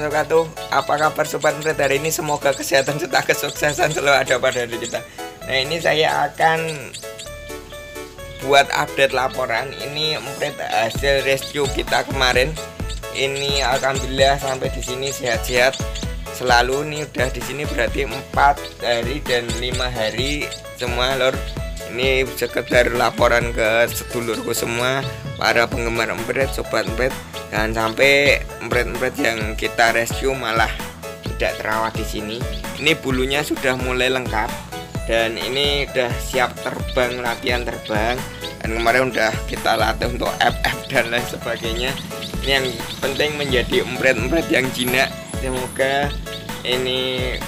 wabarakatuh. Apa kabar Sobat Empret hari ini? Semoga kesehatan serta kesuksesan selalu ada pada diri kita. Nah, ini saya akan buat update laporan. Ini Empret hasil rescue kita kemarin. Ini alhamdulillah sampai di sini sehat-sehat selalu. Nih udah di sini berarti 4 hari dan 5 hari semua, Lor. Ini sekedar laporan ke sedulurku semua, para penggemar empret, sobat empret. Jangan sampai empret-empret yang kita rescue malah tidak terawat di sini. Ini bulunya sudah mulai lengkap dan ini udah siap terbang, latihan terbang. Dan kemarin udah kita latih untuk FF dan lain sebagainya. Ini yang penting menjadi empret-empret yang jinak. Semoga ini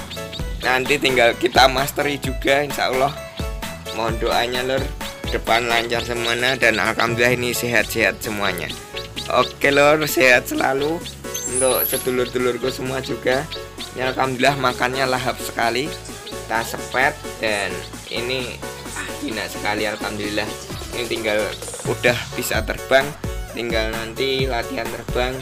nanti tinggal kita mastery juga, insya Allah. Mohon doanya, Lur, depan lancar semuanya dan alhamdulillah ini sehat-sehat semuanya. Oke, Lur, sehat selalu untuk sedulur-dulurku semua juga. Ini alhamdulillah makannya lahap sekali, kita sepet dan ini jinak sekali alhamdulillah. Ini tinggal udah bisa terbang, tinggal nanti latihan terbang.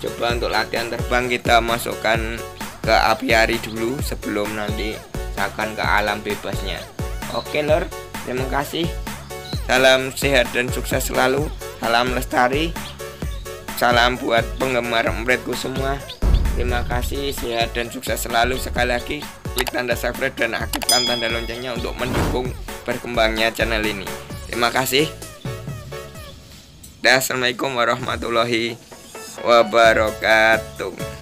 Coba untuk latihan terbang kita masukkan ke apiari dulu sebelum nanti akan ke alam bebasnya. Oke, Lor, terima kasih. Salam sehat dan sukses selalu. Salam lestari. Salam buat penggemar empretku semua. Terima kasih, sehat dan sukses selalu. Sekali lagi klik tanda subscribe dan aktifkan tanda loncengnya untuk mendukung berkembangnya channel ini. Terima kasih. Assalamualaikum warahmatullahi wabarakatuh.